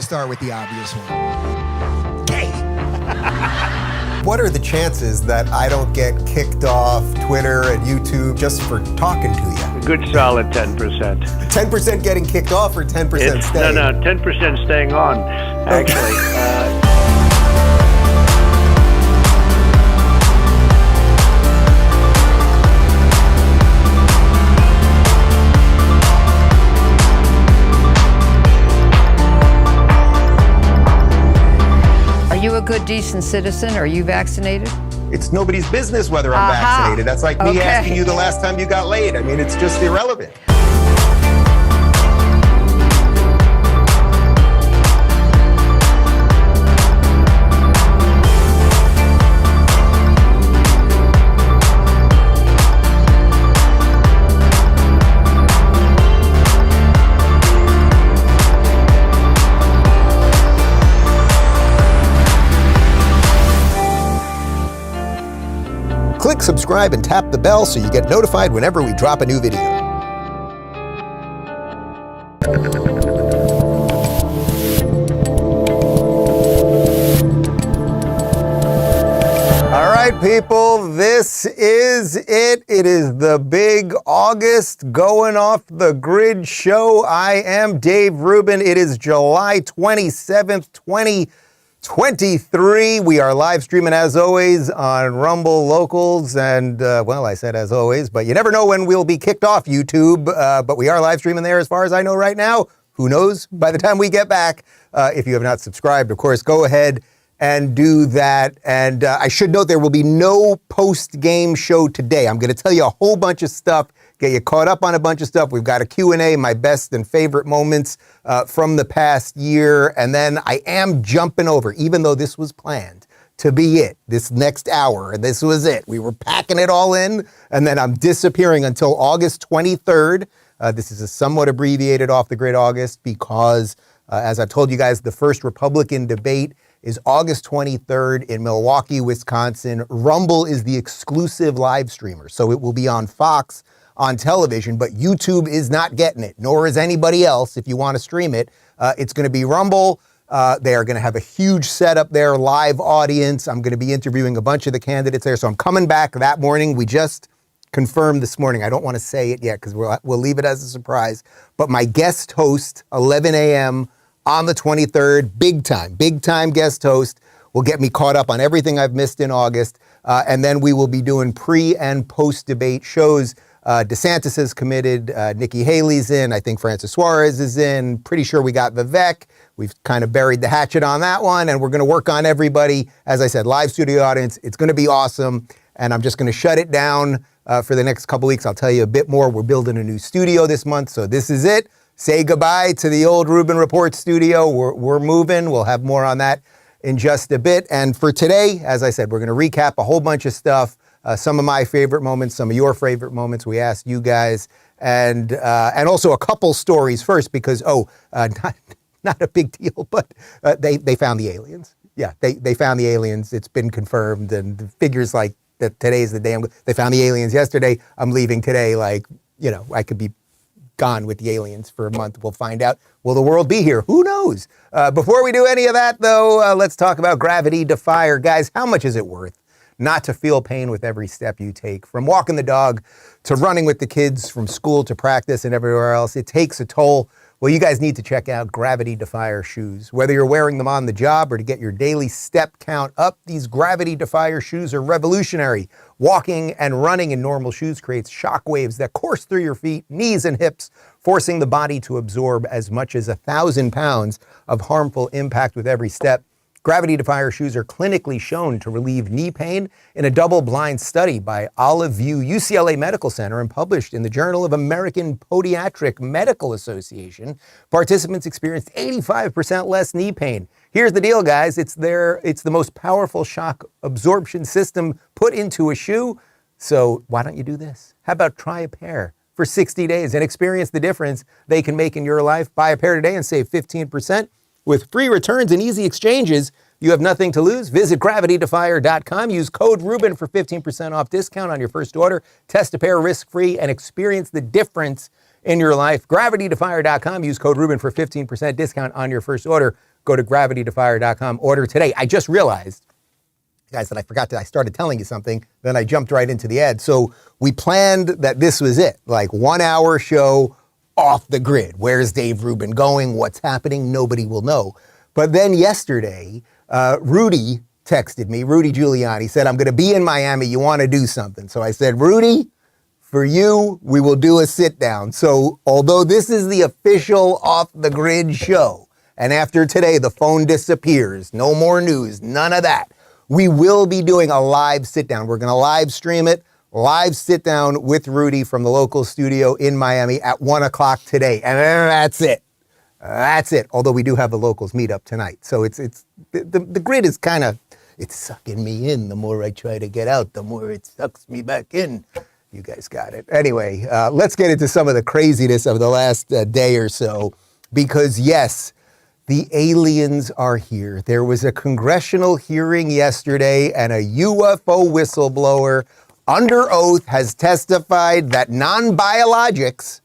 start with the obvious one. Gay. What are the chances that I don't get kicked off Twitter and YouTube just for talking to you? A good solid 10%. 10% getting kicked off or 10% staying? No, 10% staying on, actually. Are you a good, decent citizen? Are you vaccinated? It's nobody's business whether I'm vaccinated. That's like me asking you the last time you got laid. I mean, it's just irrelevant. Click subscribe and tap the bell so you get notified whenever we drop a new video. All right, people, this is it. It is the big August going off the grid show. I am Dave Rubin. It is July 27th, 2023. We are live streaming as always on Rumble Locals, and well, I said as always, but you never know when we'll be kicked off YouTube, but we are live streaming there as far as I know right now. Who knows by the time we get back? If you have not subscribed, of course, go ahead and do that. And I should note there will be no post-game show today. I'm going to tell you a whole bunch of stuff, get you caught up on a bunch of stuff. We've got a Q&A, my best and favorite moments from the past year. And then I am jumping over, even though this was planned to be it, this next hour. And this was it. We were packing it all in. And then I'm disappearing until August 23rd. This is a somewhat abbreviated off the grid August because, as I've told you guys, the first Republican debate is August 23rd in Milwaukee, Wisconsin. Rumble is the exclusive live streamer, so it will be on Fox on television, but YouTube is not getting it, nor is anybody else if you want to stream it. It's going to be Rumble. They are going to have a huge setup there, live audience. I'm going to be interviewing a bunch of the candidates there, so I'm coming back that morning. We just confirmed this morning. I don't want to say it yet because we'll leave it as a surprise, but my guest host, 11 a.m., on the 23rd, big time guest host, will get me caught up on everything I've missed in August. And then we will be doing pre and post debate shows. DeSantis has committed, Nikki Haley's in, I think Francis Suarez is in, pretty sure we got Vivek. We've kind of buried the hatchet on that one, and we're going to work on everybody. As I said, live studio audience, it's going to be awesome. And I'm just going to shut it down for the next couple weeks. I'll tell you a bit more. We're building a new studio this month, so this is it. Say goodbye to the old Rubin Report studio. We're moving. We'll have more on that in just a bit. And for today, as I said, we're going to recap a whole bunch of stuff, some of my favorite moments, some of your favorite moments. We asked you guys, and also a couple stories first because, not a big deal, but they found the aliens. Yeah, they found the aliens. It's been confirmed, and figures like that today's the day. They found the aliens yesterday. I'm leaving today. Like, you know, I could be gone with the aliens for a month. We'll find out. Will the world be here? Who knows? Before we do any of that, though, let's talk about Gravity Defier. Guys, how much is it worth not to feel pain with every step you take? From walking the dog to running with the kids, from school to practice and everywhere else, it takes a toll. Well, you guys need to check out Gravity Defier shoes. Whether you're wearing them on the job or to get your daily step count up, these Gravity Defier shoes are revolutionary. Walking and running in normal shoes creates shock waves that course through your feet, knees, and hips, forcing the body to absorb as much as 1,000 pounds of harmful impact with every step. Gravity Defier shoes are clinically shown to relieve knee pain in a double-blind study by Olive View UCLA Medical Center and published in the Journal of American Podiatric Medical Association. Participants experienced 85% less knee pain. Here's the deal, guys. It's the most powerful shock absorption system put into a shoe. So why don't you do this? How about try a pair for 60 days and experience the difference they can make in your life? Buy a pair today and save 15%. With free returns and easy exchanges, you have nothing to lose. Visit gravitydefier.com. Use code Rubin for 15% off discount on your first order. Test a pair risk-free and experience the difference in your life. Gravitydefier.com. Use code Rubin for 15% discount on your first order. go to gravitytofire.com, order today. I just realized, guys, that I started telling you something, then I jumped right into the ad. So we planned that this was it, like 1 hour show off the grid. Where's Dave Rubin going? What's happening? Nobody will know. But then yesterday, Rudy texted me, Rudy Giuliani, said, I'm going to be in Miami. You want to do something? So I said, Rudy, for you, we will do a sit down. So although this is the official off the grid show, and after today, the phone disappears, no more news, none of that, we will be doing a live sit down. We're going to live stream it, live sit down with Rudy from the local studio in Miami at 1 o'clock today. And that's it. That's it. Although we do have the locals meetup tonight. So it's the grid is kind of, it's sucking me in. The more I try to get out, the more it sucks me back in. You guys got it. Anyway, let's get into some of the craziness of the last day or so. Because yes, the aliens are here. There was a congressional hearing yesterday and a UFO whistleblower under oath has testified that non-biologics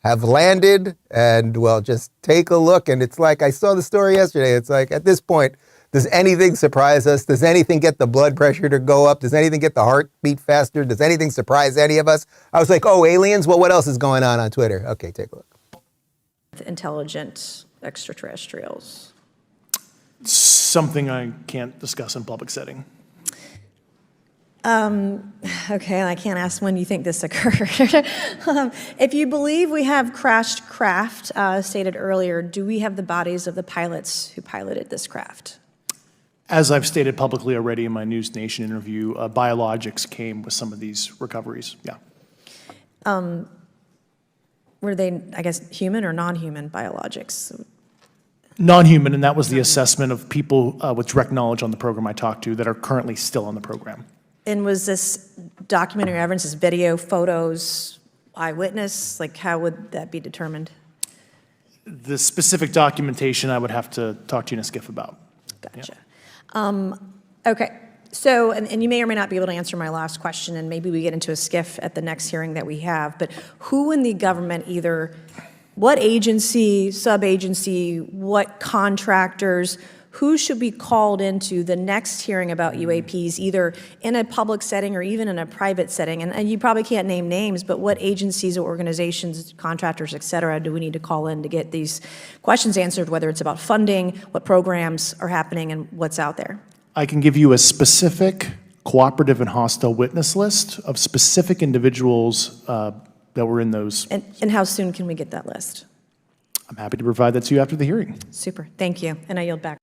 have landed. And well, just take a look. And it's like, I saw the story yesterday. It's like, at this point, does anything surprise us? Does anything get the blood pressure to go up? Does anything get the heart beat faster? Does anything surprise any of us? I was like, oh, aliens? Well, what else is going on Twitter? Okay, take a look. Intelligent extraterrestrials. Something I can't discuss in public setting. Okay, I can't ask when you think this occurred. If you believe we have crashed craft, stated earlier, do we have the bodies of the pilots who piloted this craft? As I've stated publicly already in my News Nation interview, biologics came with some of these recoveries, yeah. Were they, I guess, human or non-human biologics? Non-human, and that was the assessment of people with direct knowledge on the program I talked to that are currently still on the program. And was this documentary evidence, this video, photos, eyewitness? Like, how would that be determined? The specific documentation I would have to talk to you in a skiff about. Gotcha. Yeah. Okay. So, and you may or may not be able to answer my last question, and maybe we get into a skiff at the next hearing that we have, but who in the government, either what agency, sub-agency, what contractors, who should be called into the next hearing about UAPs, either in a public setting or even in a private setting? And you probably can't name names, but what agencies or organizations, contractors, et cetera, do we need to call in to get these questions answered, whether it's about funding, what programs are happening, and what's out there? I can give you a specific cooperative and hostile witness list of specific individuals that were in those. And how soon can we get that list? I'm happy to provide that to you after the hearing. Super. Thank you. And I yield back.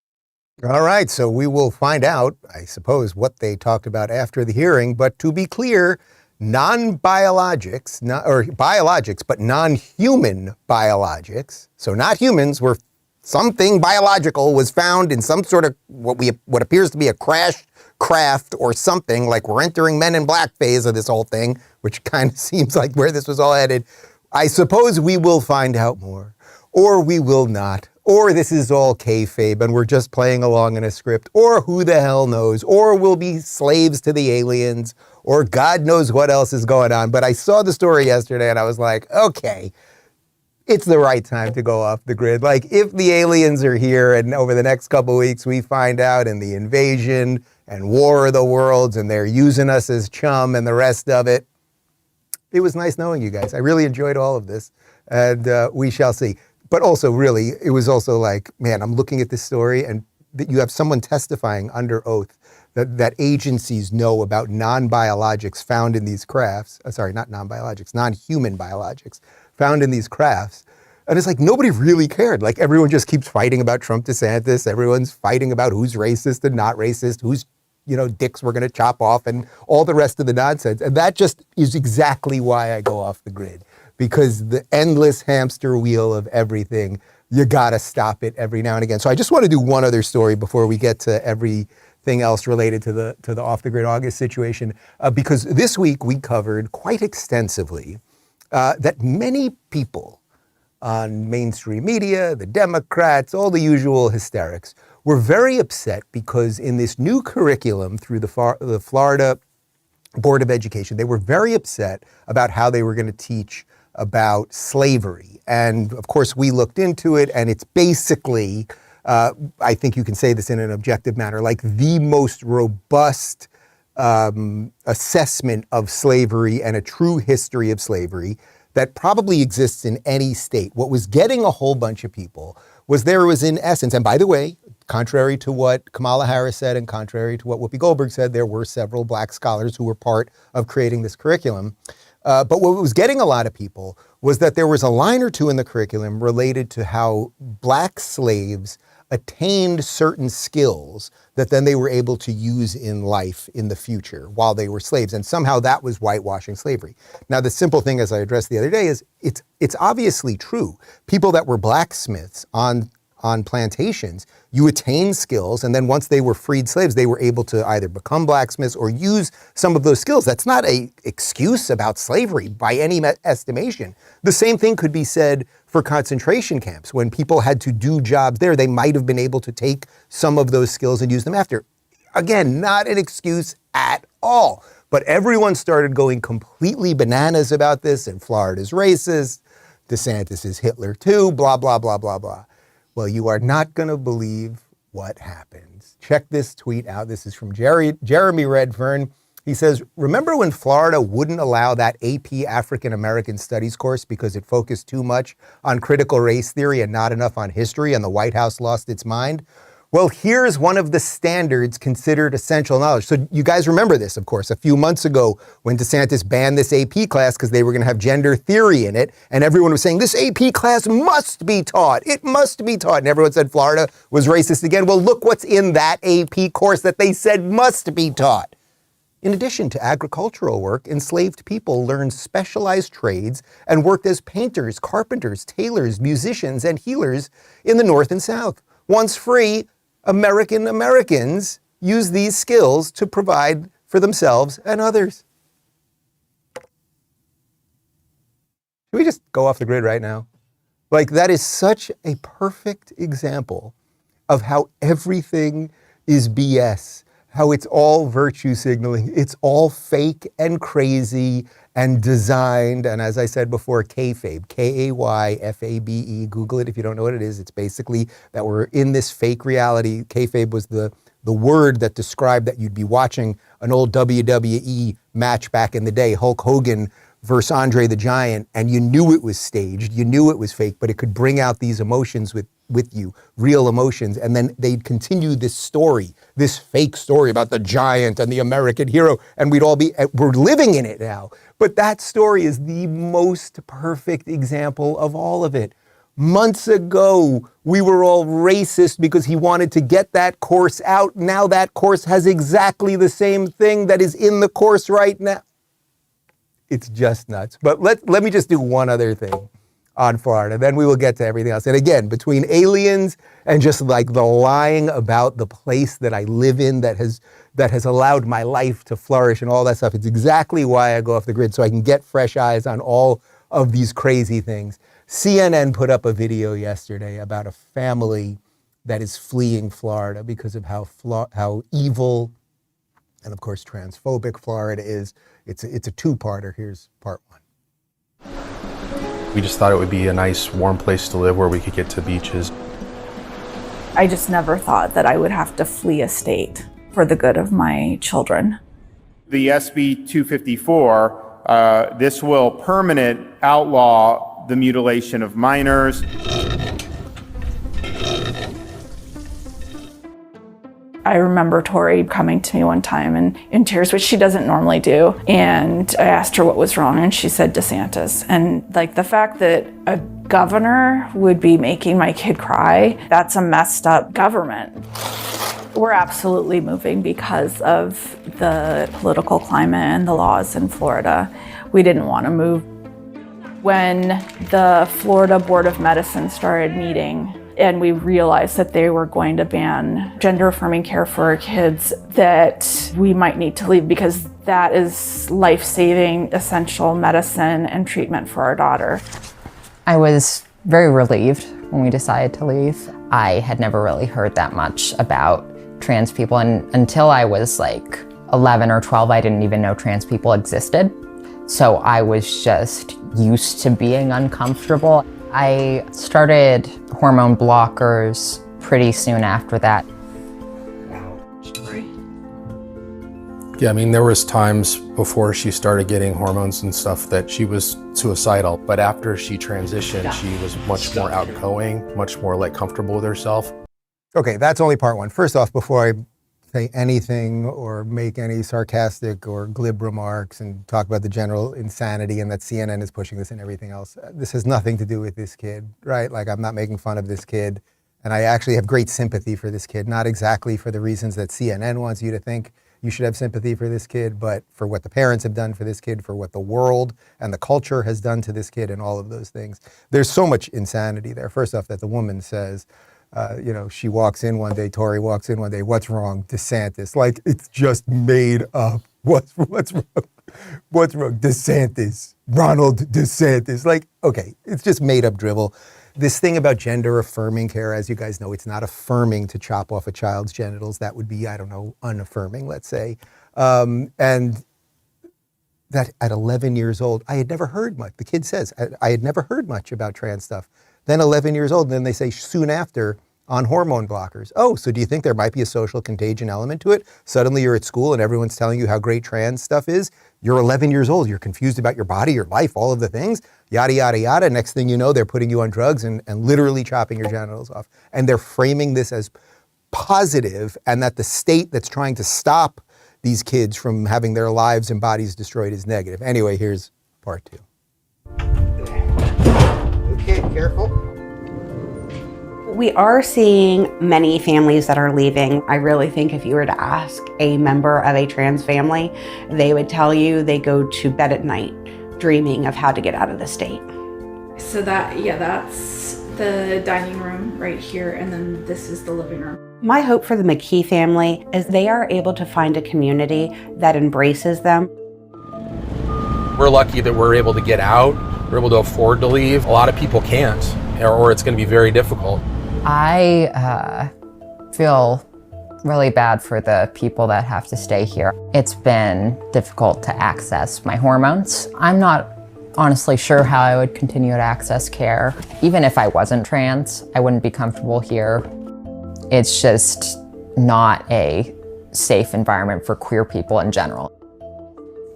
All right, so we will find out, I suppose, what they talked about after the hearing. But to be clear, non-biologics, or biologics, but non-human biologics, so not humans, were something biological was found in some sort of what appears to be a crashed craft or something, like we're entering Men in Black phase of this whole thing, which kind of seems like where this was all headed. I suppose we will find out more, or we will not. Or this is all kayfabe and we're just playing along in a script, or who the hell knows, or we'll be slaves to the aliens, or God knows what else is going on. But I saw the story yesterday and I was like, okay, it's the right time to go off the grid. Like, if the aliens are here and over the next couple of weeks we find out in the invasion and War of the Worlds and they're using us as chum and the rest of it, it was nice knowing you guys. I really enjoyed all of this, and we shall see. But also, really, it was also like, man, I'm looking at this story and that you have someone testifying under oath that agencies know about non-biologics found in these crafts. Sorry, not non-biologics, non-human biologics found in these crafts. And it's like, nobody really cared. Like, everyone just keeps fighting about Trump DeSantis. Everyone's fighting about who's racist and not racist, who's, dicks we're going to chop off, and all the rest of the nonsense. And that just is exactly why I go off the grid. Because the endless hamster wheel of everything, you got to stop it every now and again. So I just want to do one other story before we get to everything else related to the off the grid August situation, because this week we covered quite extensively that many people on mainstream media, the Democrats, all the usual hysterics, were very upset because in this new curriculum through the Florida Board of Education, they were very upset about how they were going to teach about slavery. And of course, we looked into it, and it's basically I think you can say this in an objective manner, like the most robust assessment of slavery and a true history of slavery that probably exists in any state. What was getting a whole bunch of people was there was, in essence, and by the way, contrary to what Kamala Harris said and contrary to what Whoopi Goldberg said, there were several black scholars who were part of creating this curriculum. But what was getting a lot of people was that there was a line or two in the curriculum related to how black slaves attained certain skills that then they were able to use in life in the future while they were slaves. And somehow that was whitewashing slavery. Now, the simple thing, as I addressed the other day, is it's obviously true. People that were blacksmiths on plantations, you attain skills, and then once they were freed slaves, they were able to either become blacksmiths or use some of those skills. That's not an excuse about slavery by any estimation. The same thing could be said for concentration camps. When people had to do jobs there, they might have been able to take some of those skills and use them after. Again, not an excuse at all. But everyone started going completely bananas about this, and Florida's racist, DeSantis is Hitler too, blah, blah, blah, blah, blah. Well, you are not going to believe what happens. Check this tweet out. This is from Jeremy Redfern. He says, remember when Florida wouldn't allow that AP African American Studies course because it focused too much on critical race theory and not enough on history, and the White House lost its mind? Well, here's one of the standards considered essential knowledge. So you guys remember this, of course, a few months ago when DeSantis banned this AP class because they were going to have gender theory in it. And everyone was saying, this AP class must be taught. It must be taught. And everyone said Florida was racist again. Well, look what's in that AP course that they said must be taught. In addition to agricultural work, enslaved people learned specialized trades and worked as painters, carpenters, tailors, musicians, and healers in the North and South. Once free, Americans use these skills to provide for themselves and others. Should we just go off the grid right now? Like, that is such a perfect example of how everything is BS, how it's all virtue signaling. It's all fake and crazy and designed. And as I said before, kayfabe, K-A-Y-F-A-B-E. Google it if you don't know what it is. It's basically that we're in this fake reality. Kayfabe was the word that described that you'd be watching an old WWE match back in the day, Hulk Hogan versus Andre the Giant, and you knew it was staged, you knew it was fake, but it could bring out these emotions with you, real emotions, and then they'd continue this story, this fake story about the giant and the American hero, and we're living in it now. But that story is the most perfect example of all of it. Months ago, we were all racist because he wanted to get that course out. Now that course has exactly the same thing that is in the course right now. It's just nuts. But let me just do one other thing on Florida, then we will get to everything else. And again, between aliens and just like the lying about the place that I live in that has allowed my life to flourish and all that stuff, it's exactly why I go off the grid, so I can get fresh eyes on all of these crazy things. CNN put up a video yesterday about a family that is fleeing Florida because of how evil and, of course, transphobic Florida is. It's a two-parter. Here's part one. We just thought it would be a nice, warm place to live where we could get to beaches. I just never thought that I would have to flee a state for the good of my children. The SB 254, this will permanent outlaw the mutilation of minors. I remember Tori coming to me one time and in tears, which she doesn't normally do. And I asked her what was wrong, and she said DeSantis. And like the fact that a governor would be making my kid cry, that's a messed up government. We're absolutely moving because of the political climate and the laws in Florida. We didn't want to move. When the Florida Board of Medicine started meeting, and we realized that they were going to ban gender-affirming care for our kids, that we might need to leave because that is life-saving, essential medicine and treatment for our daughter. I was very relieved when we decided to leave. I had never really heard that much about trans people, and until I was like 11 or 12, I didn't even know trans people existed. So I was just used to being uncomfortable. I started hormone blockers pretty soon after that. Yeah, I mean, there was times before she started getting hormones and stuff that she was suicidal, but after she transitioned, she was much more outgoing, much more like comfortable with herself. Okay, that's only part one. First off, before I say anything or make any sarcastic or glib remarks and talk about the general insanity and that CNN is pushing this and everything else, this has nothing to do with this kid, right? Like, I'm not making fun of this kid, and I actually have great sympathy for this kid, not exactly for the reasons that CNN wants you to think you should have sympathy for this kid, but for what the parents have done for this kid, for what the world and the culture has done to this kid and all of those things. There's so much insanity there. First off, that the woman says, she walks in one day, Tori walks in one day, what's wrong? DeSantis. Like, it's just made up. What's wrong? What's wrong? DeSantis. Ronald DeSantis. Like, okay, it's just made up drivel. This thing about gender affirming care, as you guys know, it's not affirming to chop off a child's genitals. That would be, I don't know, unaffirming, let's say. And that at 11 years old, I had never heard much. The kid says, I had never heard much about trans stuff. Then 11 years old, and then they say soon after, on hormone blockers. Oh, so do you think there might be a social contagion element to it? Suddenly you're at school and everyone's telling you how great trans stuff is. You're 11 years old. You're confused about your body, your life, all of the things, yada, yada, yada. Next thing you know, they're putting you on drugs and literally chopping your genitals off. And they're framing this as positive, and that the state that's trying to stop these kids from having their lives and bodies destroyed is negative. Anyway, here's part two. Okay, careful. We are seeing many families that are leaving. I really think if you were to ask a member of a trans family, they would tell you they go to bed at night dreaming of how to get out of the state. So that's the dining room right here, and then this is the living room. My hope for the McKee family is they are able to find a community that embraces them. We're lucky that we're able to get out, we're able to afford to leave. A lot of people can't, or it's going to be very difficult. I feel really bad for the people that have to stay here. It's been difficult to access my hormones. I'm not honestly sure how I would continue to access care. Even if I wasn't trans, I wouldn't be comfortable here. It's just not a safe environment for queer people in general.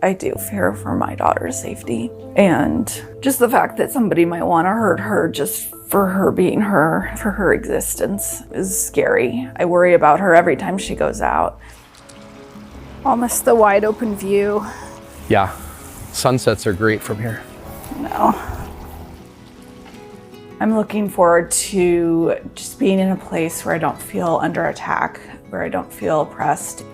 I do fear for my daughter's safety, and just the fact that somebody might want to hurt her just for her being her, for her existence, is scary. I worry about her every time she goes out. Almost the wide open view. Yeah, sunsets are great from here. No. I'm looking forward to just being in a place where I don't feel under attack, where I don't feel oppressed.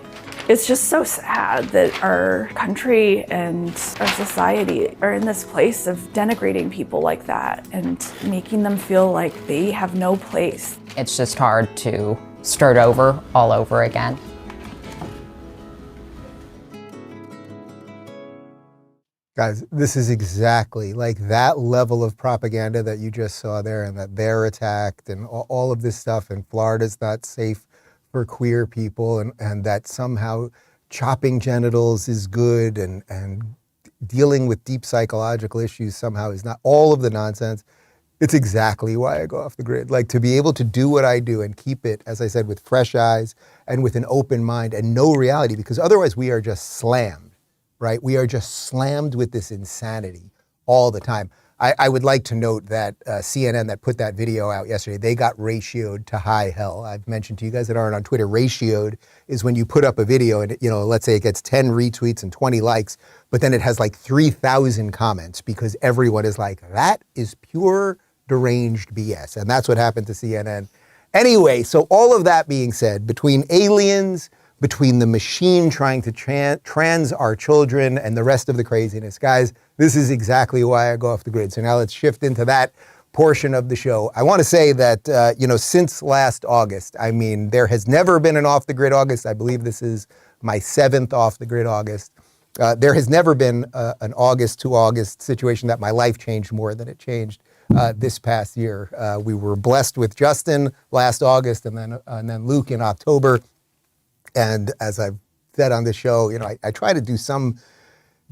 It's just so sad that our country and our society are in this place of denigrating people like that and making them feel like they have no place. It's just hard to start over all over again. Guys, this is exactly like that level of propaganda that you just saw there, and that they're attacked and all of this stuff, and Florida's not safe for queer people, and that somehow chopping genitals is good, and dealing with deep psychological issues somehow is not. All of the nonsense. It's exactly why I go off the grid. Like, to be able to do what I do and keep it, as I said, with fresh eyes and with an open mind and no reality, because otherwise we are just slammed, right? We are just slammed with this insanity all the time. I would like to note that CNN that put that video out yesterday, they got ratioed to high hell. I've mentioned to you guys that aren't on Twitter, ratioed is when you put up a video and, let's say it gets 10 retweets and 20 likes, but then it has like 3,000 comments because everyone is like, that is pure deranged BS. And that's what happened to CNN. Anyway, so all of that being said, between aliens, between the machine trying to trans our children and the rest of the craziness, guys, this is exactly why I go off the grid. So now let's shift into that portion of the show. I want to say that, since last August, I mean, there has never been an off the grid August. I believe this is my 7th off the grid August. There has never been an August to August situation that my life changed more than it changed this past year. We were blessed with Justin last August, and then Luke in October. And as I've said on the show, I try to do some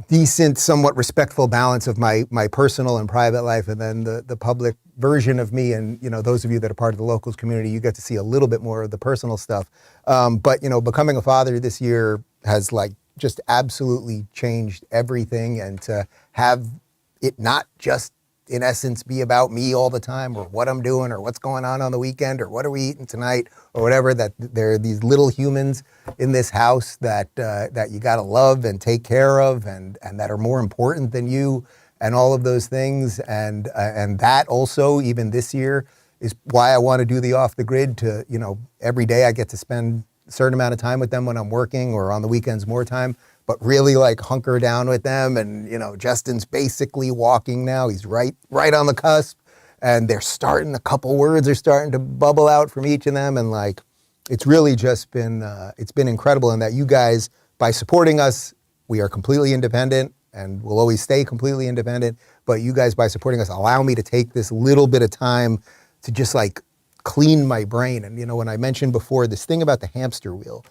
decent, somewhat respectful balance of my personal and private life, and then the public version of me, and those of you that are part of the locals community, you get to see a little bit more of the personal stuff. But becoming a father this year has just absolutely changed everything, and to have it not just in essence be about me all the time, or what I'm doing, or what's going on the weekend, or what are we eating tonight, or whatever, that there are these little humans in this house that you got to love and take care of, and that are more important than you, and all of those things. And that also, even this year, is why I want to do the Off the Grid. To every day I get to spend a certain amount of time with them when I'm working, or on the weekends more time, but really hunker down with them. And Justin's basically walking now. He's right on the cusp, and a couple words are starting to bubble out from each of them. And it's really just been it's been incredible. And that you guys, by supporting us, we are completely independent, and we'll always stay completely independent. But you guys, by supporting us, allow me to take this little bit of time to just clean my brain. And when I mentioned before this thing about the hamster wheel,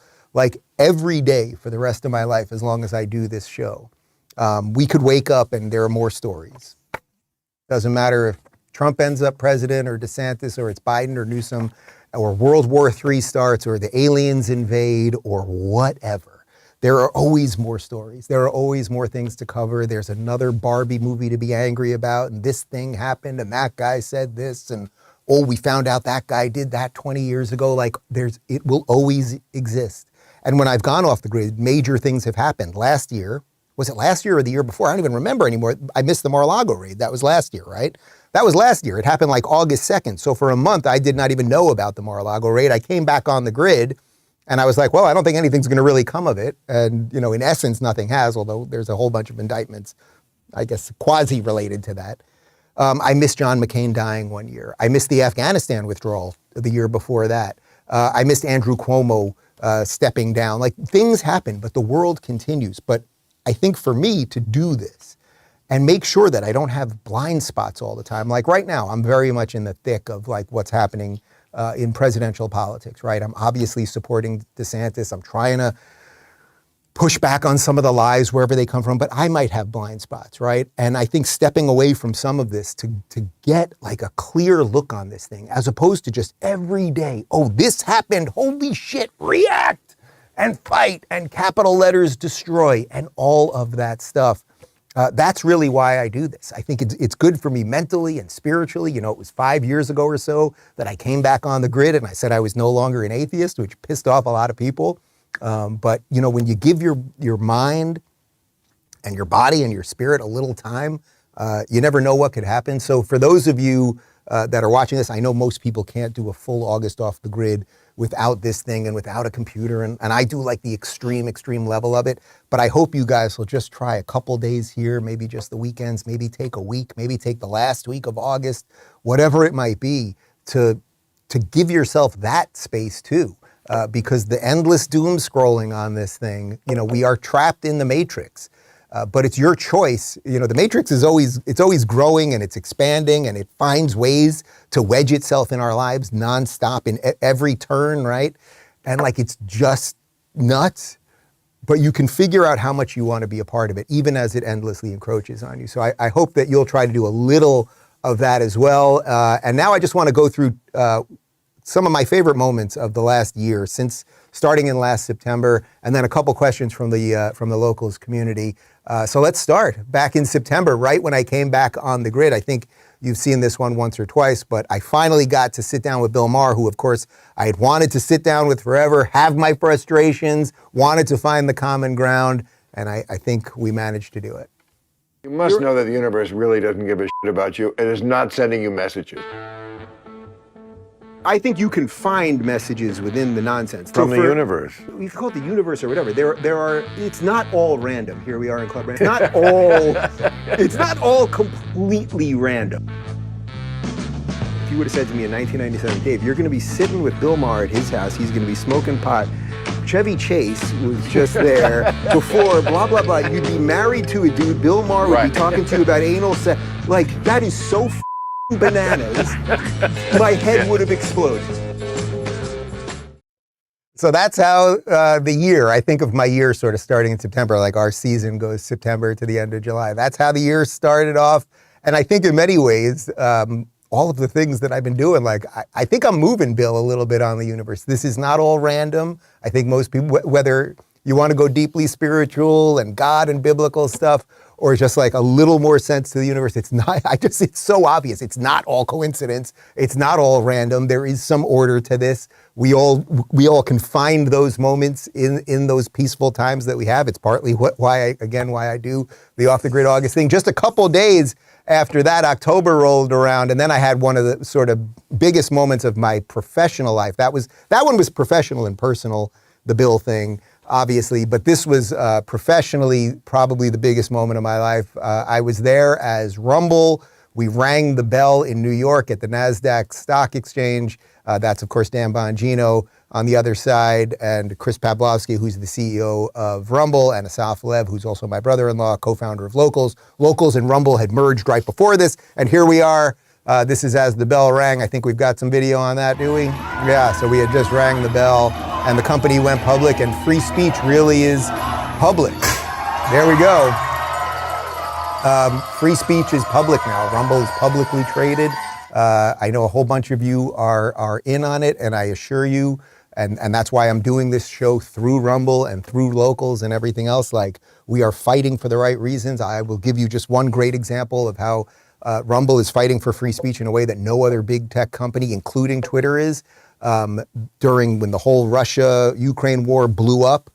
every day for the rest of my life, as long as I do this show, we could wake up and there are more stories. Doesn't matter if Trump ends up president, or DeSantis, or it's Biden or Newsom, or World War III starts, or the aliens invade, or whatever. There are always more stories. There are always more things to cover. There's another Barbie movie to be angry about, and this thing happened, and that guy said this, and we found out that guy did that 20 years ago. It will always exist. And when I've gone off the grid, major things have happened. Last year, was it last year or the year before? I don't even remember anymore. I missed the Mar-a-Lago raid. That was last year, right? That was last year. It happened August 2nd. So for a month, I did not even know about the Mar-a-Lago raid. I came back on the grid, and I was well, I don't think anything's going to really come of it. And, in essence, nothing has, although there's a whole bunch of indictments, I guess, quasi-related to that. I missed John McCain dying one year. I missed the Afghanistan withdrawal the year before that. I missed Andrew Cuomo stepping down. Things happen, but the world continues. But I think for me to do this and make sure that I don't have blind spots all the time, right now, I'm very much in the thick of what's happening in presidential politics, right? I'm obviously supporting DeSantis. I'm trying to push back on some of the lies wherever they come from, but I might have blind spots, right? And I think stepping away from some of this to get a clear look on this thing, as opposed to just every day, this happened, holy shit, react and fight and capital letters destroy and all of that stuff. That's really why I do this. I think it's good for me mentally and spiritually. It was 5 years ago or so that I came back on the grid and I said I was no longer an atheist, which pissed off a lot of people. But when you give your mind and your body and your spirit a little time, you never know what could happen. So for those of you that are watching this, I know most people can't do a full August off the grid without this thing and without a computer. And I do the extreme level of it. But I hope you guys will just try a couple days here, maybe just the weekends, maybe take a week, maybe take the last week of August, whatever it might be, to give yourself that space too. Because the endless doom scrolling on this thing, we are trapped in the matrix. But it's your choice. The matrix is always growing, and it's expanding, and it finds ways to wedge itself in our lives nonstop in every turn, right? And it's just nuts. But you can figure out how much you want to be a part of it, even as it endlessly encroaches on you. So I hope that you'll try to do a little of that as well. And now I just want to go through some of my favorite moments of the last year, since starting in last September, and then a couple questions from the locals community. So let's start. Back in September, right when I came back on the grid, I think you've seen this one once or twice, but I finally got to sit down with Bill Maher, who of course I had wanted to sit down with forever, have my frustrations, wanted to find the common ground, and I think we managed to do it. You must know that the universe really doesn't give a shit about you. It is not sending you messages. I think you can find messages within the nonsense. From the universe. You can call it the universe or whatever. There are, it's not all random. Here we are in Club Random. It's not all completely random. If you would have said to me in 1997, Dave, you're going to be sitting with Bill Maher at his house. He's going to be smoking pot. Chevy Chase was just there before, blah, blah, blah. You'd be married to a dude. Bill Maher would be talking to you about anal sex. That is so bananas, my head would have exploded. So that's how the year, I think of my year sort of starting in September, our season goes September to the end of July. That's how the year started off. And I think in many ways, all of the things that I've been doing. Like, I think I'm moving, Bill, a little bit on the universe. This is not all random. I think most people, whether you want to go deeply spiritual and God and biblical stuff, or just like a little more sense to the universe, it's not, it's so obvious. It's not all coincidence. It's not all random. There is some order to this. We all can find those moments in those peaceful times that we have. It's partly why I do the Off the Grid August thing. Just a couple days after that, October rolled around, and then I had one of the sort of biggest moments of my professional life. That one was professional and personal, the Bill thing, obviously, but this was professionally probably the biggest moment of my life. I was there as Rumble. We rang the bell in New York at the NASDAQ Stock Exchange. That's, of course, Dan Bongino on the other side, and Chris Pavlovsky, who's the CEO of Rumble, and Asaf Lev, who's also my brother-in-law, co-founder of Locals. Locals and Rumble had merged right before this, and here we are. This is as the bell rang. I think we've got some video on that, do we? Yeah, so we had just rang the bell, and the company went public, and free speech really is public. There we go. Free speech is public now. Rumble is publicly traded. I know a whole bunch of you are in on it, and I assure you, and that's why I'm doing this show through Rumble and through Locals and everything else. Like, we are fighting for the right reasons. I will give you just one great example of how Rumble is fighting for free speech in a way that no other big tech company, including Twitter, is. When the whole Russia-Ukraine war blew up,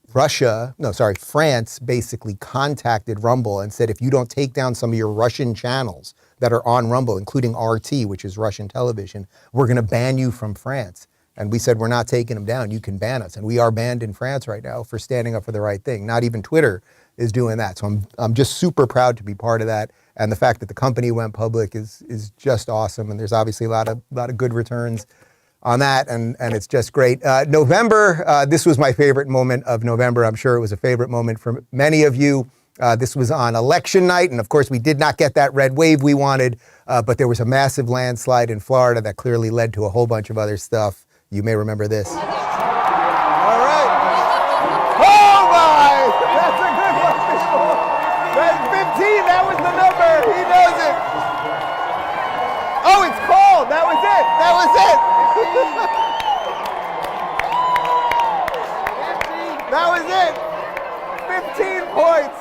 France basically contacted Rumble and said, if you don't take down some of your Russian channels that are on Rumble, including RT, which is Russian television, we're going to ban you from France. And we said, we're not taking them down. You can ban us. And we are banned in France right now for standing up for the right thing. Not even Twitter is doing that. So I'm just super proud to be part of that. And the fact that the company went public is just awesome. And there's obviously a lot of good returns on that, and it's just great. November, this was my favorite moment of November. I'm sure it was a favorite moment for many of you. This was on election night, and of course we did not get that red wave we wanted, but there was a massive landslide in Florida that clearly led to a whole bunch of other stuff. You may remember this. All right. Oh my! That's a good one. That's 15, that was the number. He knows it. Oh, it's called. That was it. That was it. That was it. 15 points.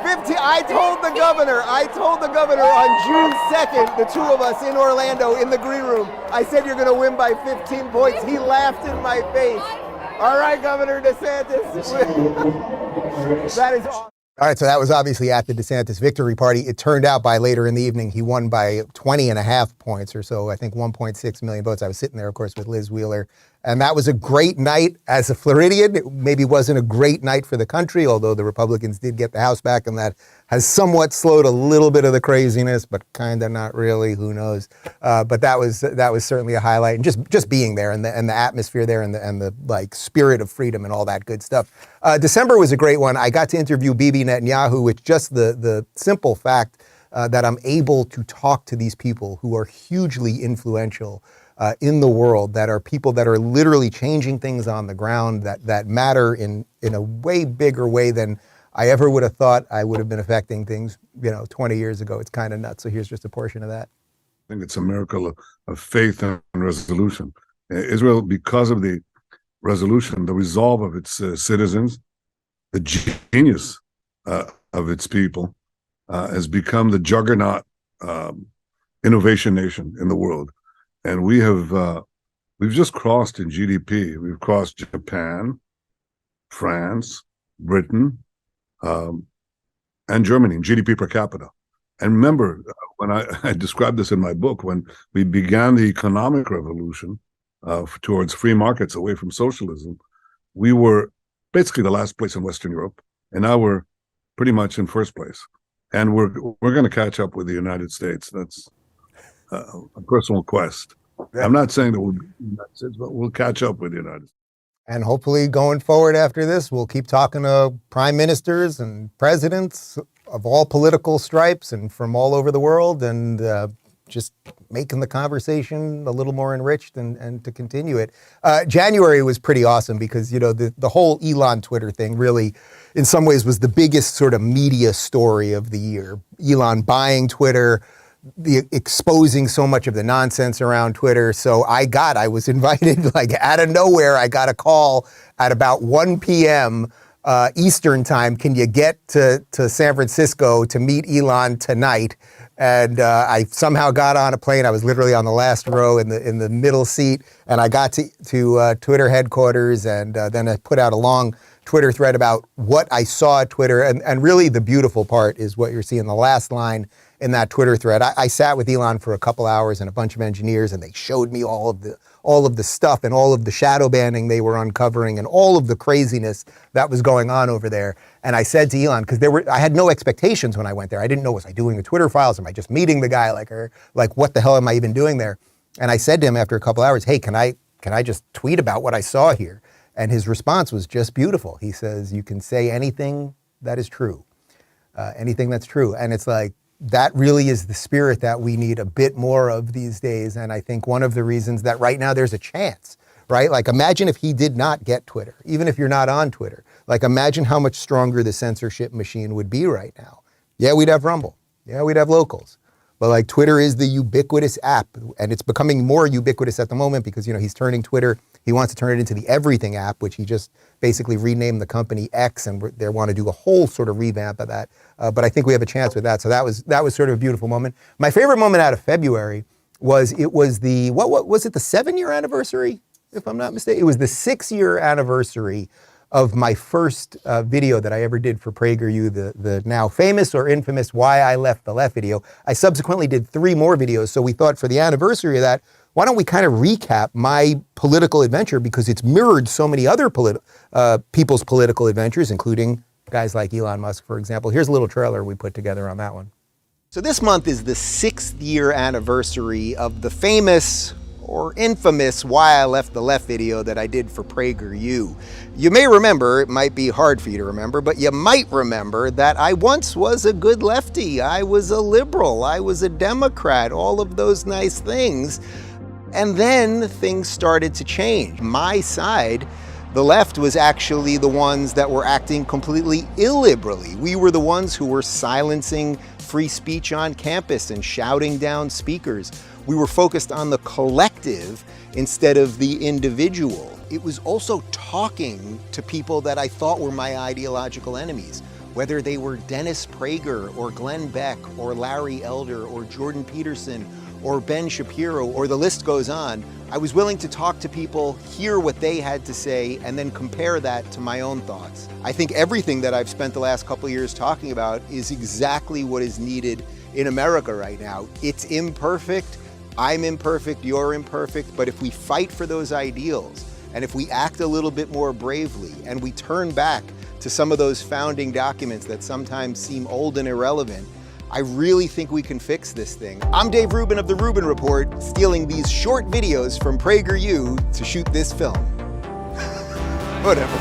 15. I told the governor on June 2nd, the two of us in Orlando in the green room, I said, you're going to win by 15 points. He laughed in my face. All right, Governor DeSantis. That is awesome. All right, so that was obviously at the DeSantis victory party. It turned out by later in the evening, he won by 20.5 points or so, I think 1.6 million votes. I was sitting there, of course, with Liz Wheeler. And that was a great night as a Floridian. It maybe wasn't a great night for the country, although the Republicans did get the House back, and that has somewhat slowed a little bit of the craziness, but kind of not really, who knows. But that was certainly a highlight, and just being there and the atmosphere there and the like spirit of freedom and all that good stuff. December was a great one. I got to interview Bibi Netanyahu, with just the simple fact that I'm able to talk to these people who are hugely influential in the world, that are people that are literally changing things on the ground that matter in a way bigger way than I ever would have thought I would have been affecting things, 20 years ago. It's kind of nuts. So here's just a portion of that. I think it's a miracle of faith and resolution. Israel, because of the resolution, the resolve of its citizens, the genius of its people, has become the juggernaut innovation nation in the world. And we've just crossed in GDP. We've crossed Japan, France, Britain, and Germany in GDP per capita. And remember, when I described this in my book, when we began the economic revolution towards free markets away from socialism, we were basically the last place in Western Europe, and now we're pretty much in first place. And we're going to catch up with the United States. That's a personal quest. I'm not saying that we'll be in the United States, but we'll catch up with the United States. And hopefully going forward after this, we'll keep talking to prime ministers and presidents of all political stripes and from all over the world, and just making the conversation a little more enriched and to continue it. January was pretty awesome because, the whole Elon Twitter thing really, in some ways, was the biggest sort of media story of the year. Elon buying Twitter, exposing so much of the nonsense around Twitter. So I was invited, like out of nowhere, I got a call at about 1 p.m. Eastern time. Can you get to San Francisco to meet Elon tonight? And I somehow got on a plane. I was literally on the last row in the middle seat, and I got to Twitter headquarters, and then I put out a long Twitter thread about what I saw at Twitter. And really the beautiful part is what you're seeing, the last line in that Twitter thread. I sat with Elon for a couple hours and a bunch of engineers, and they showed me all of the stuff and all of the shadow banning they were uncovering and all of the craziness that was going on over there. And I said to Elon, because I had no expectations when I went there. I didn't know, was I doing the Twitter files? Am I just meeting the guy? Like what the hell am I even doing there? And I said to him after a couple hours, hey, can I just tweet about what I saw here? And his response was just beautiful. He says, you can say anything that is true, anything that's true. And it's like, that really is the spirit that we need a bit more of these days. And I think one of the reasons that right now there's a chance, right? Like imagine if he did not get Twitter, even if you're not on Twitter. Like imagine how much stronger the censorship machine would be right now. Yeah, we'd have Rumble. Yeah, we'd have Locals. But like Twitter is the ubiquitous app, and it's becoming more ubiquitous at the moment because, he's turning Twitter, he wants to turn it into the everything app, which he just basically renamed the company X, and they want to do a whole sort of revamp of that. But I think we have a chance with that. So that was sort of a beautiful moment. My favorite moment out of February was the 7-year anniversary, if I'm not mistaken? It was the 6-year anniversary of my first video that I ever did for PragerU, the now famous or infamous Why I Left the Left video. I subsequently did 3 more videos, so we thought for the anniversary of that, why don't we kind of recap my political adventure, because it's mirrored so many other people's political adventures, including guys like Elon Musk, for example. Here's a little trailer we put together on that one. So this month is the 6th year anniversary of the famous or infamous Why I Left the Left video that I did for PragerU. You may remember, it might be hard for you to remember, but you might remember that I once was a good lefty. I was a liberal, I was a Democrat, all of those nice things. And then things started to change. My side, the left, was actually the ones that were acting completely illiberally. We were the ones who were silencing free speech on campus and shouting down speakers. We were focused on the collective instead of the individual. It was also talking to people that I thought were my ideological enemies, whether they were Dennis Prager or Glenn Beck or Larry Elder or Jordan Peterson or Ben Shapiro, or the list goes on. I was willing to talk to people, hear what they had to say, and then compare that to my own thoughts. I think everything that I've spent the last couple of years talking about is exactly what is needed in America right now. It's imperfect, I'm imperfect, you're imperfect, but if we fight for those ideals, and if we act a little bit more bravely, and we turn back to some of those founding documents that sometimes seem old and irrelevant, I really think we can fix this thing. I'm Dave Rubin of the Rubin Report, stealing these short videos from PragerU to shoot this film. Whatever.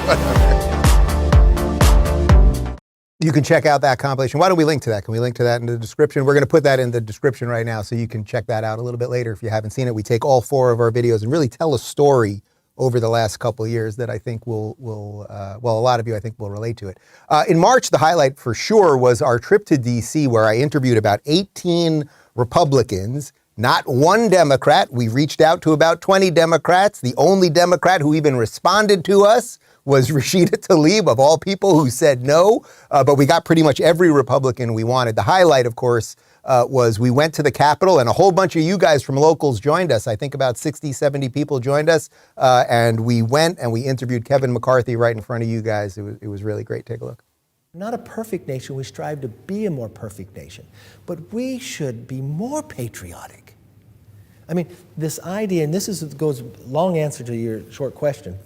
You can check out that compilation. Why don't we link to that? Can we link to that in the description? We're going to put that in the description right now so you can check that out a little bit later if you haven't seen it. We take all 4 of our videos and really tell a story over the last couple of years that I think will a lot of you I think will relate to it. In March, the highlight for sure was our trip to DC, where I interviewed about 18 Republicans, not one Democrat. We reached out to about 20 Democrats. The only Democrat who even responded to us was Rashida Tlaib, of all people, who said no, but we got pretty much every Republican we wanted. The highlight, of course, was we went to the Capitol, and a whole bunch of you guys from Locals joined us. I think about 60, 70 people joined us, and we went and we interviewed Kevin McCarthy right in front of you guys. It was really great. Take a look. Not a perfect nation. We strive to be a more perfect nation, but we should be more patriotic. I mean, this idea, and goes long answer to your short question.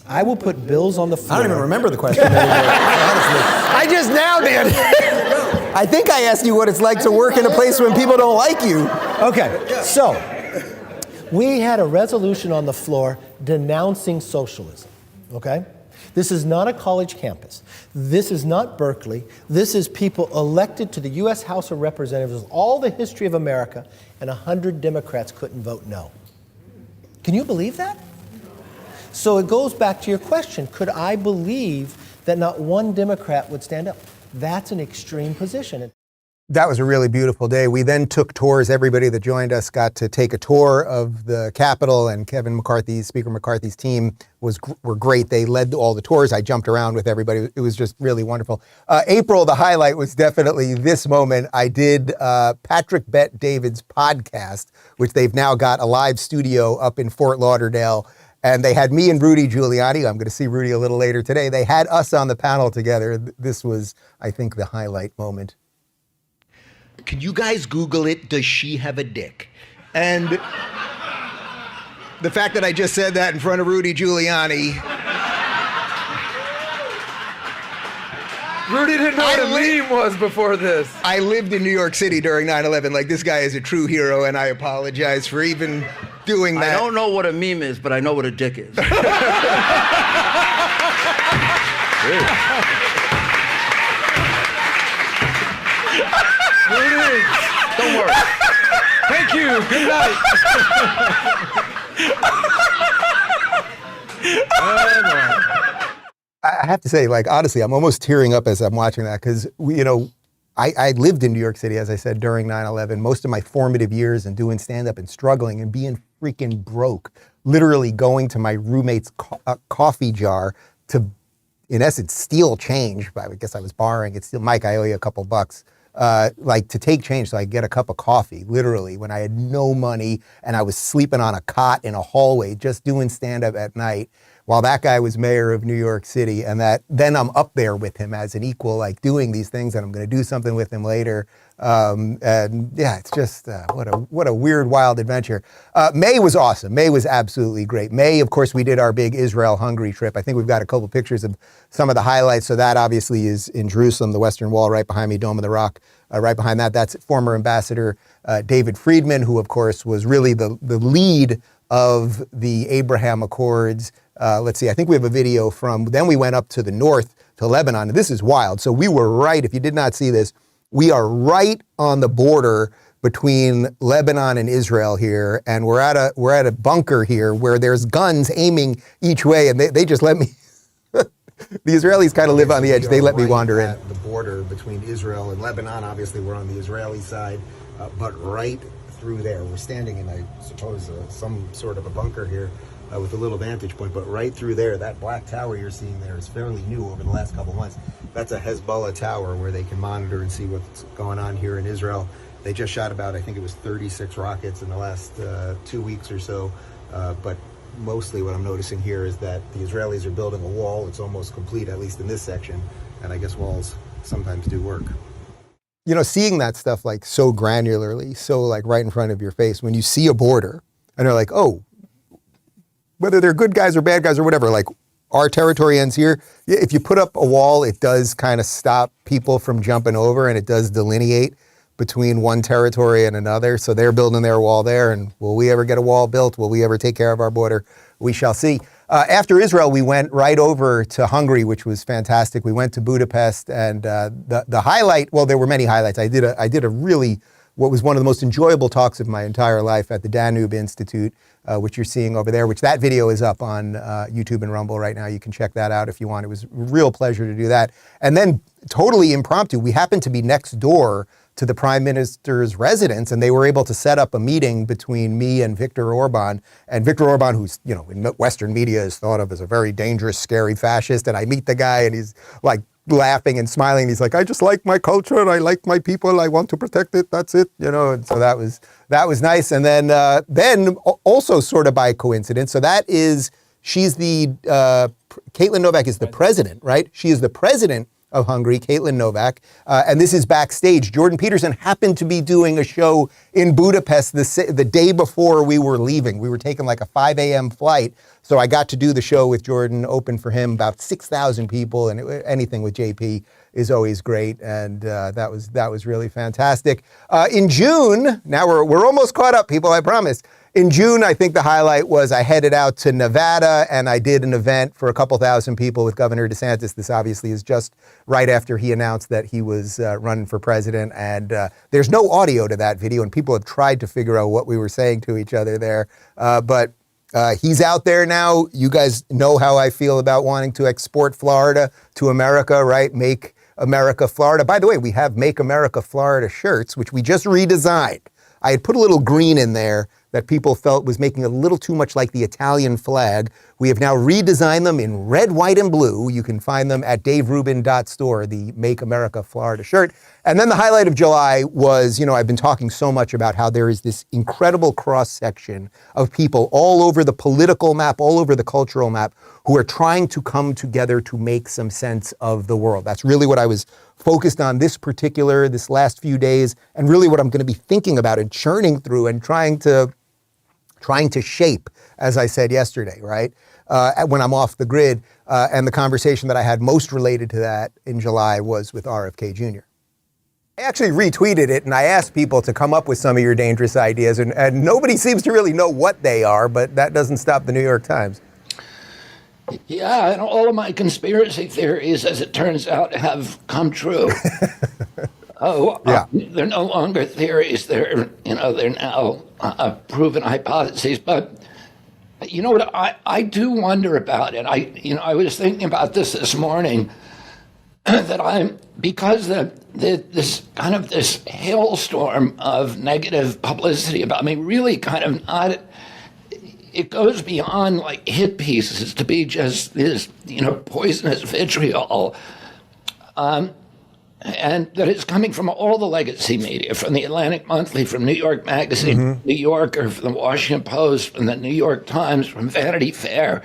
I will put bills on the floor. I don't even remember the question anymore, honestly. I just now did. I think I asked you what it's like to work in a place when people don't like you. Okay, so we had a resolution on the floor denouncing socialism, okay? This is not a college campus. This is not Berkeley. This is people elected to the U.S. House of Representatives with all the history of America, and 100 Democrats couldn't vote no. Can you believe that? So it goes back to your question, could I believe that not one Democrat would stand up? That's an extreme position. That was a really beautiful day. We then took tours. Everybody that joined us got to take a tour of the Capitol, and Speaker McCarthy's team were great. They led all the tours. I jumped around with everybody. It was just really wonderful. April, the highlight was definitely this moment. I did Patrick Bet David's podcast, which they've now got a live studio up in Fort Lauderdale. And they had me and Rudy Giuliani. I'm going to see Rudy a little later today. They had us on the panel together. This was, I think, the highlight moment. Could you guys Google it? Does she have a dick? And the fact that I just said that in front of Rudy Giuliani. Rudy didn't know what a meme was before this. I lived in New York City during 9/11. Like, this guy is a true hero, and I apologize for even doing that. I don't know what a meme is, but I know what a dick is. Rudy, don't worry. Thank you. Good night. I have to say, like, honestly, I'm almost tearing up as I'm watching that because, I lived in New York City, as I said, during 9/11, most of my formative years and doing stand-up and struggling and being freaking broke, literally going to my roommate's coffee jar to, in essence, steal change. I guess I was borrowing it. Still, Mike, I owe you a couple bucks. To take change so I could get a cup of coffee, literally, when I had no money and I was sleeping on a cot in a hallway just doing stand-up at night while that guy was mayor of New York City. And then I'm up there with him as an equal, like doing these things, and I'm going to do something with him later. And yeah, it's just what a weird, wild adventure. May was awesome. May was absolutely great. May, of course, we did our big Israel-Hungary trip. I think we've got a couple pictures of some of the highlights. So that obviously is in Jerusalem, the Western Wall right behind me, Dome of the Rock. Right behind that, that's former Ambassador David Friedman, who, of course, was really the lead of the Abraham Accords. Let's see, I think we have a video then we went up to the north to Lebanon. And this is wild. So we were right, if you did not see this, we are right on the border between Lebanon and Israel here. And we're at a bunker here where there's guns aiming each way. And they just let me, the Israelis kind of live on the edge. They let me wander in. The border between Israel and Lebanon, obviously we're on the Israeli side, but right through there. We're standing in, I suppose, some sort of a bunker here with a little vantage point, but right through there, that black tower you're seeing there is fairly new over the last couple months. That's a Hezbollah tower where they can monitor and see what's going on here in Israel. They just shot about, I think it was 36 rockets in the last 2 weeks or so, but mostly what I'm noticing here is that the Israelis are building a wall. It's almost complete, at least in this section, and I guess walls sometimes do work. Seeing that stuff like so granularly, so like right in front of your face, when you see a border and they're like, oh, whether they're good guys or bad guys or whatever, like our territory ends here. If you put up a wall, it does kind of stop people from jumping over, and it does delineate between one territory and another. So they're building their wall there, and will we ever get a wall built? Will we ever take care of our border? We shall see. After Israel, we went right over to Hungary, which was fantastic. We went to Budapest, and the highlight, well, there were many highlights. I did a really, what was one of the most enjoyable talks of my entire life at the Danube Institute, which you're seeing over there, which that video is up on YouTube and Rumble right now. You can check that out if you want. It was a real pleasure to do that. And then totally impromptu, we happened to be next door to the Prime Minister's residence, and they were able to set up a meeting between me and Viktor Orbán. And Viktor Orbán, who's, in Western media is thought of as a very dangerous, scary fascist. And I meet the guy, and he's like laughing and smiling. He's like, I just like my culture. I like my people. I want to protect it. That's it. And so that was nice. And then also sort of by coincidence, so she's the, Caitlin Novak is the president, right? She is the president of Hungary, Caitlin Novak, and this is backstage. Jordan Peterson happened to be doing a show in Budapest the day before we were leaving. We were taking like a 5 a.m. flight, so I got to do the show with Jordan, open for him, about 6,000 people, and anything with JP is always great, and that was really fantastic. In June, now we're almost caught up, people, I promise. In June, I think the highlight was I headed out to Nevada and I did an event for a couple thousand people with Governor DeSantis. This obviously is just right after he announced that he was running for president. And there's no audio to that video, and people have tried to figure out what we were saying to each other there. But he's out there now. You guys know how I feel about wanting to export Florida to America, right? Make America Florida. By the way, we have Make America Florida shirts, which we just redesigned. I had put a little green in there that people felt was making it a little too much like the Italian flag. We have now redesigned them in red, white, and blue. You can find them at daverubin.store, the Make America Florida shirt. And then the highlight of July was, I've been talking so much about how there is this incredible cross-section of people all over the political map, all over the cultural map, who are trying to come together to make some sense of the world. That's really what I was focused on this last few days, and really what I'm going to be thinking about and churning through and trying to shape, as I said yesterday, right? When I'm off the grid. And the conversation that I had most related to that in July was with RFK Jr. I actually retweeted it and I asked people to come up with some of your dangerous ideas, and nobody seems to really know what they are, but that doesn't stop the New York Times. Yeah, and all of my conspiracy theories, as it turns out, have come true. They're no longer theories. They're now proven hypotheses. But you know what I do wonder about it. I was thinking about this morning that because this hailstorm of negative publicity about me really kind of not. It goes beyond like hit pieces to be just this, poisonous vitriol. And that it's coming from all the legacy media, from the Atlantic Monthly, from New York Magazine, New Yorker, from the Washington Post, from the New York Times, from Vanity Fair,